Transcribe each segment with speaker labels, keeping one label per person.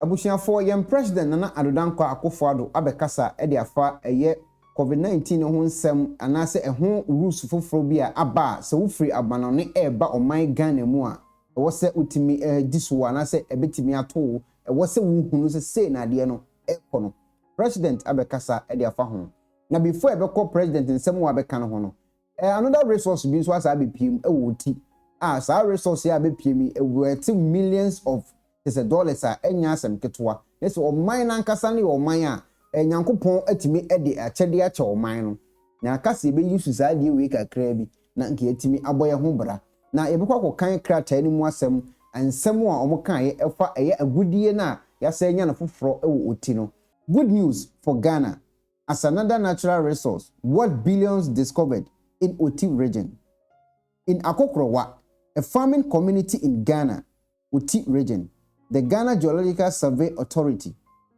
Speaker 1: Abusuafo yem president Nana Addo Akufo-Addo abekasa e de afa COVID-19 ho nsem anase ho rules foforo bi a aba se wo free abanone eba oman Ghana mu a wo se utimi diso anase ebetimi ato wo se wo hunu se na de no ekono president abekasa e de afa ho na before ebekọ president nsem wo abeka no ho no another resource bi so asa abepiem wo ti sa resource ya abepiem worth millions of dollars a enya asem ketwa nese oman na nkasa ne oman a Nyankopon atimi ede akyede ache oman no na akase be yusu saa de we kakra bi na nke atimi aboye ho bra na yebekwa kokan krata ni mu asem ansem a omokan ye efa eye agudie na yasa nya na foforo ewo oti no. Good news for Ghana as another natural resource worth billions discovered in Oti region. In Akokrowa, a farming community in Ghana, Oti region, the Ghana Geological Survey Authority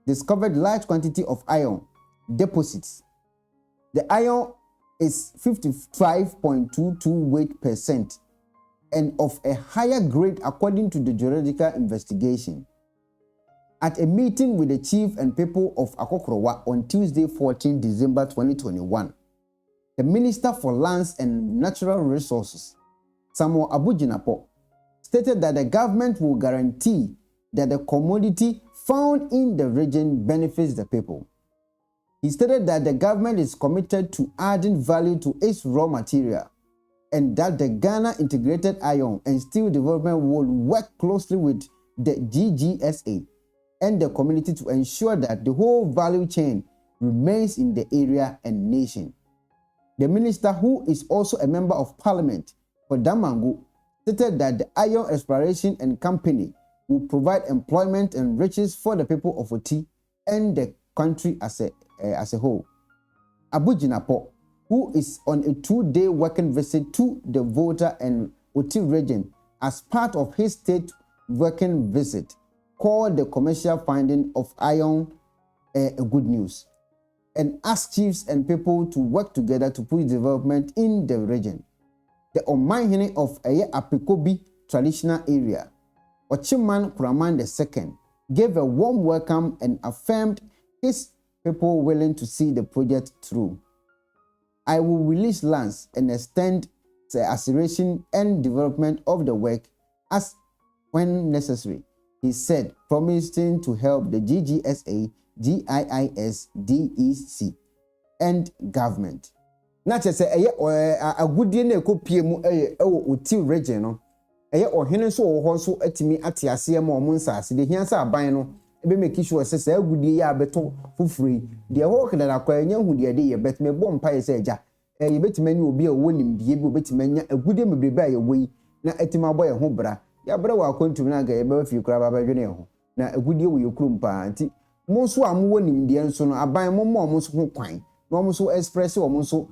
Speaker 1: discovered large quantity of iron deposits. The iron is 55.22 weight% and of a higher grade according to the geological investigation. At a meeting with the chief and people of Akokrowa on Tuesday, 14 December 2021, the Minister for Lands and Natural Resources, Samuel Abujinapo, stated that the government will guarantee that the commodity found in the region benefits the people. He stated that the government is committed to adding value to its raw material and that the Ghana Integrated Iron and Steel Development will work closely with the GGSA and the community to ensure that the whole value chain remains in the area and nation. The minister, who is also a member of parliament for Damangu, stated that the iron exploration and company will provide employment and riches for the people of Oti and the country as a whole. Abujinapo, who is on a 2-day working visit to the Volta and Oti region as part of his state working visit, called the commercial finding of iron a good news and asked chiefs and people to work together to push development in the region. The Omanhene of Apikobi traditional area, Ochiman Kuraman II, gave a warm welcome and affirmed his people willing to see the project through. I will release lands and extend the acceleration and development of the work as when necessary, he said, promising to help the GGSA, GIIS, DEC, and government. Nache se agudie na ekopie mu Oti region no ohene so wo ho so atimi atiase ma omo nsase de hia sa aban no ebe make sure se agudie ya beto fufuri de ho kedara kwa nya hu de ye betime bom pae se eja ye betime nya obi a wonim die bi betime nya agudie mebrebe a ye woyi na atima boye ho bra ya bra wa kontum na ga ye ba fi kura ba dwene ho na agudie wo ye kurum pa anti mo so am wonim die nso no aban mo mo mo so ho kwan no mo so express wo mo so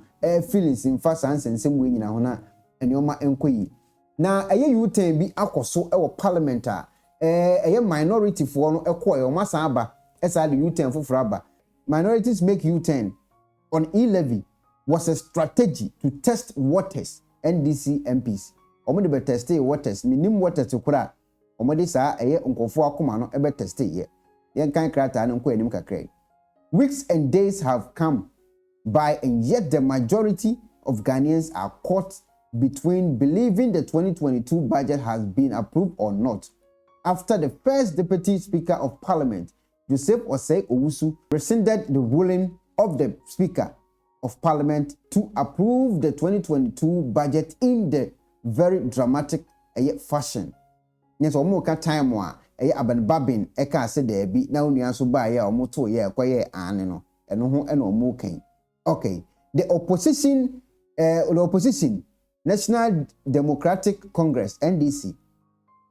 Speaker 1: feelings in fast and sensem we nyina ho na enioma enkoyi na eye U10 bi akoso e wo parliament a eye minority for no ekọ e o masa aba esa the U10 foforo aba. Minorities make U10 on e-levy was a strategy to test waters NDC MPs. Omo de be test waters minim waters kura omo de sa eye nkofo akoma no e be test ye kan krata no nko enim kakra. Weeks and days have come by and yet the majority of Ghanaians are caught between believing the 2022 budget has been approved or not, after the first Deputy Speaker of Parliament, Joseph Osei OWUSU, rescinded the ruling of the Speaker of Parliament to approve the 2022 budget in the very dramatic fashion. Yes, omo ka time wa aban babin eka se de bi na onua so ba ya omo to ye kwaye ane no eno ho eno omo kan. Okay, the opposition, National Democratic Congress, NDC,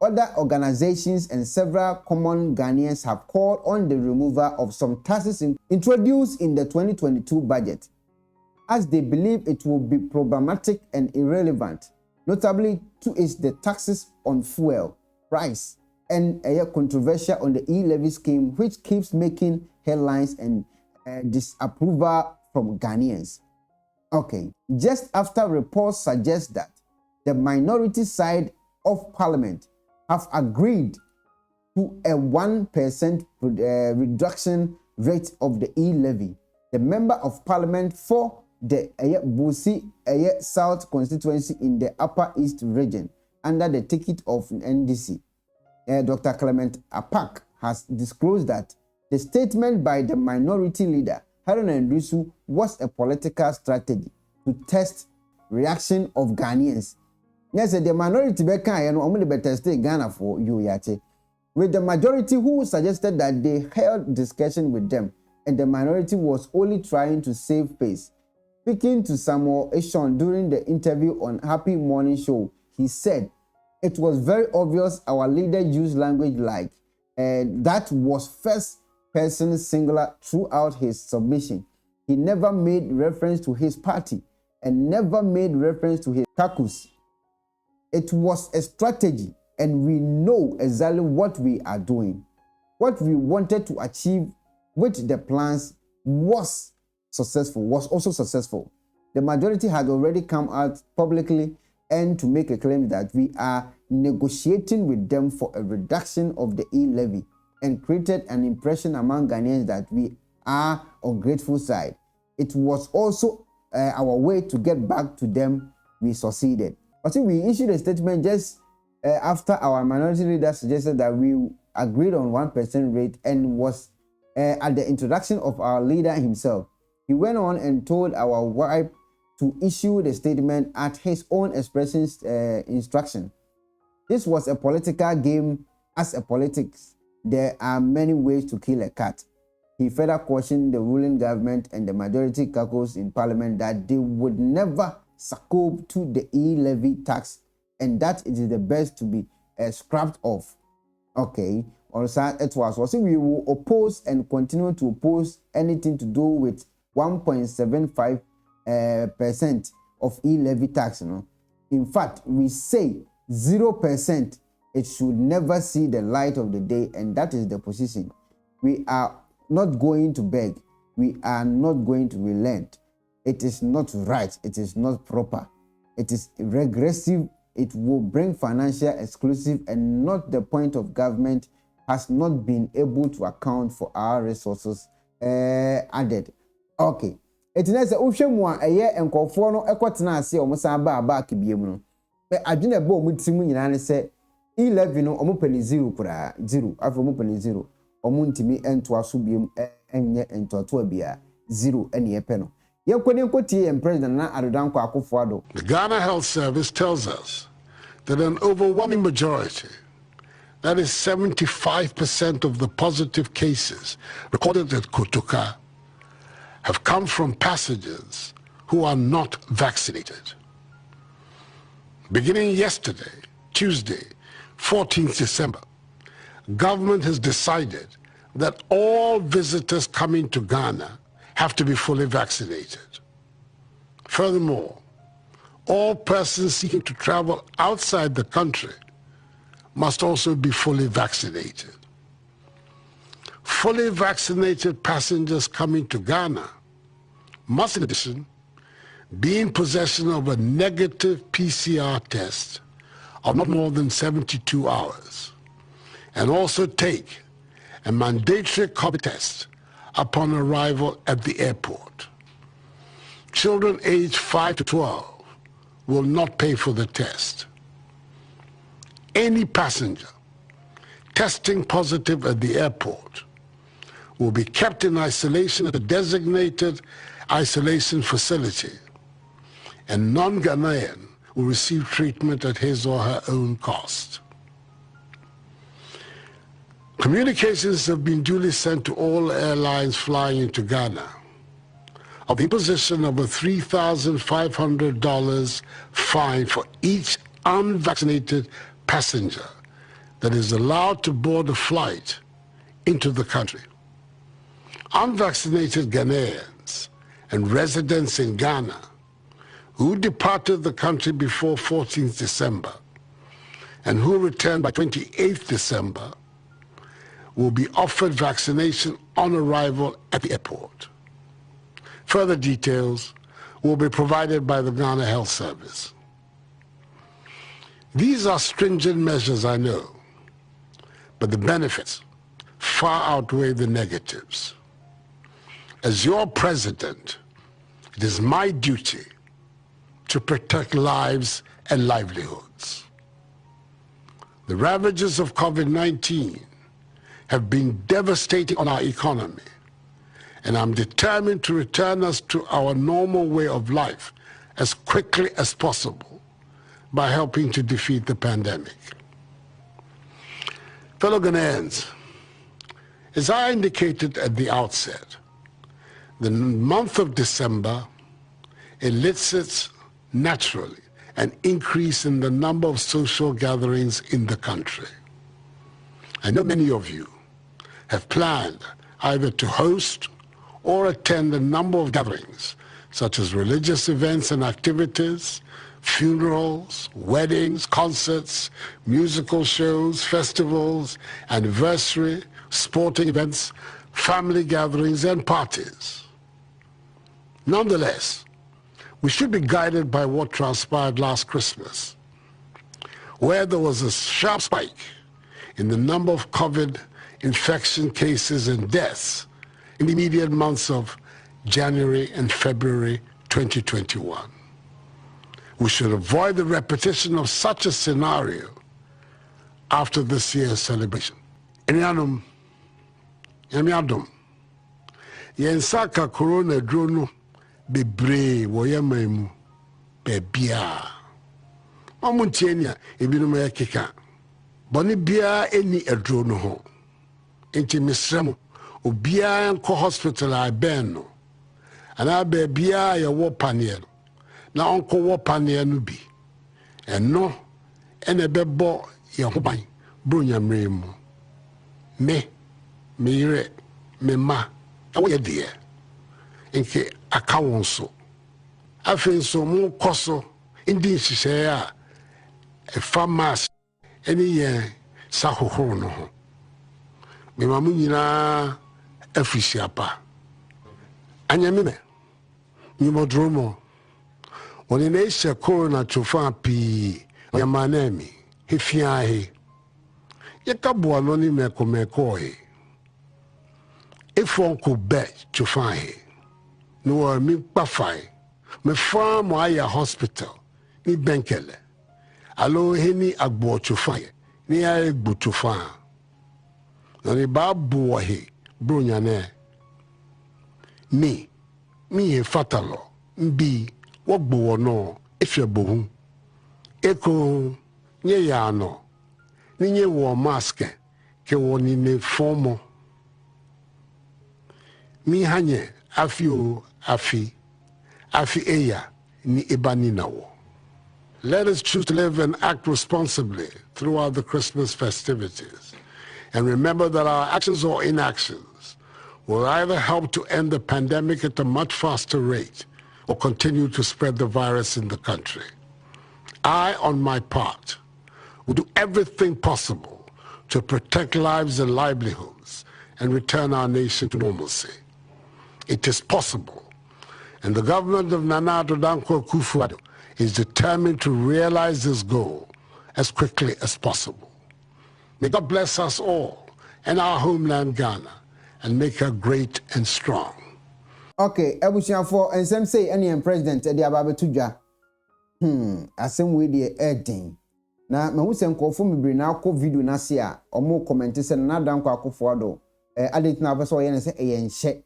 Speaker 1: other organizations and several common Ghanaians have called on the removal of some taxes introduced in the 2022 budget, as they believe it will be problematic and irrelevant, notably to is the taxes on fuel, price, and a controversial on the e-levy scheme, which keeps making headlines and disapproval from Ghanaians. Okay, just after reports suggest that the minority side of parliament have agreed to a 1% reduction rate of the e-levy. The Member of Parliament for the Bosi South constituency in the Upper East region under the ticket of NDC, Dr. Clement APPIAH, has disclosed that the statement by the minority leader, Haruna Ndusu, was a political strategy to test reaction of Ghanaians. Yes, the minority beka no only better stay Ghana for you yate. With the majority who suggested that they held discussion with them, and the minority was only trying to save face. Speaking to Samuel Eshon during the interview on Happy Morning Show, he said, "It was very obvious our leader used language like that was first person singular throughout his submission. He never made reference to his party and never made reference to his caucus. It was a strategy, and we know exactly what we are doing. What we wanted to achieve with the plans was also successful. The majority had already come out publicly and to make a claim that we are negotiating with them for a reduction of the e-levy and created an impression among Ghanaians that we are on grateful side. It was also our way to get back to them. We succeeded." I think we issued a statement just after our minority leader suggested that we agreed on 1% rate and was at the introduction of our leader himself. He went on and told our wife to issue the statement at his own expressions instruction. This was a political game. As a politics, there are many ways to kill a cat. He further cautioned the ruling government and the majority caucus in parliament that they would never succumb to the e-levy tax and that it is the best to be scrapped off. Okay, also it was also we will oppose and continue to oppose anything to do with 1.75% of e-levy tax. In fact, we say 0%. It should never see the light of the day, and that is the position. We are not going to beg. We are not going to relent. It is not right. It is not proper. It is regressive. It will bring financial exclusive, and not the point of government has not been able to account for our resources added. Okay. It is a uhwemu a ye enkofo no ekotena ase omusan ba kibiem no. Be adwene ba omutimu nyina ne se e-levy no omupani 0 kura 0 afro omupani 0 omuntimi ento aso biem enye ento to bia 0 ene ye pe no. Ye kwani nkotie en president na Addo Acquah Addo.
Speaker 2: The Ghana Health Service tells us that an overwhelming majority, that is 75% of the positive cases recorded at Kotoka, have come from passengers who are not vaccinated. Beginning yesterday, Tuesday, 14th December, government has decided that all visitors coming to Ghana have to be fully vaccinated. Furthermore, all persons seeking to travel outside the country must also be fully vaccinated. Fully vaccinated passengers coming to Ghana must, in addition, be in possession of a negative PCR test of not more than 72 hours, and also take a mandatory COVID test upon arrival at the airport. Children aged 5 to 12 will not pay for the test. Any passenger testing positive at the airport will be kept in isolation at a designated isolation facility, and non-Ghanaian will receive treatment at his or her own cost. Communications have been duly sent to all airlines flying into Ghana of the imposition of a $3,500 fine for each unvaccinated passenger that is allowed to board a flight into the country. Unvaccinated Ghanaians and residents in Ghana who departed the country before 14th December and who returned by 28th December will be offered vaccination on arrival at the airport. Further details will be provided by the Ghana Health Service. These are stringent measures, I know, but the benefits far outweigh the negatives. As your president, it is my duty to protect lives and livelihoods. The ravages of COVID-19 have been devastating on our economy, and I'm determined to return us to our normal way of life as quickly as possible by helping to defeat the pandemic. Fellow Ghanaians, as I indicated at the outset, the month of December elicits naturally an increase in the number of social gatherings in the country. I know many of you have planned either to host or attend a number of gatherings, such as religious events and activities, funerals, weddings, concerts, musical shows, festivals, anniversary, sporting events, family gatherings, and parties. Nonetheless, we should be guided by what transpired last Christmas, where there was a sharp spike in the number of COVID infection cases and deaths in the immediate months of January and February 2021. We should avoid the repetition of such a scenario after this year's celebration. Enianum, Yamiadum, Yensaka Corona Drono, Bebre, Woyamemu, Bebia. Mamuntienia, Ebinuma Kika. Bonibia, any a drono ho. Inti Misremo, Ubia and co hospital I beno. And I bebia ya war panier. Na uncle war panier nubi. And no, and a bebo ya hobay, Brunya Mremo. Me, ma, away dear. Inke akawonso. Afin so mo koso, indi shisaya, a farmers, any year, saho no ho. Me mamunina, efisiapa. Anyamime, Nimodromo. When in Asia corona chofa pi, yamanemi, Hifiahi. Yakabu anoni meko. If one could bet to find no me pafai, me farm wire hospital, ni benkele. Alo heni agbo to find, ni agbo to find. No ni babu wahi, brunyane. Me fatalo, mbi, wagbo no, if you bohum. Eko, nye yano, ni wo maske, ke woni ne formo. Mi hanye afi ni ibani nawo. Let us choose to live and act responsibly throughout the Christmas festivities, and remember that our actions or inactions will either help to end the pandemic at a much faster rate or continue to spread the virus in the country. I, on my part, will do everything possible to protect lives and livelihoods and return our nation to normalcy. It is possible, and the government of Nana Addo Akufo-Addo is determined to realize this goal as quickly as possible. May God bless us all and our homeland Ghana and make her great and strong.
Speaker 1: Okay, Ebusiafo, and some say any president Edi Ababetudwa. Asem we dey edin. Na me hu se nkofo mebiri na akọ video na se a omo comment se na Danko Akufo-Addo adit na abeso ye ne se eyenhye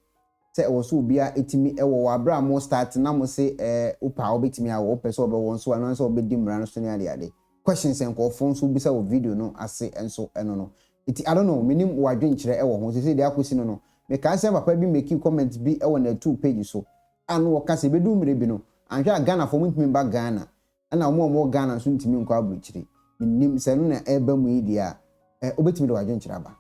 Speaker 1: se woso bia etimi ewo abra mo start na mo se upa obetimi a wo pese obewo nso ano nso obedi mra no so ne ade questions nkofo nso bisa wo video no ase enso eno no iti I don't know minim wadwen kire ewo ho se dey akosi no me kan se papa bi make comment bi ewo na 2 page so anu wo ka se bedu mre bi no anhwa Ghana fo mutimi ba Ghana na omo Ghana so ntimi nkwa abru kire minim se no na eba mu yi dia obetimi de wadwen kire aba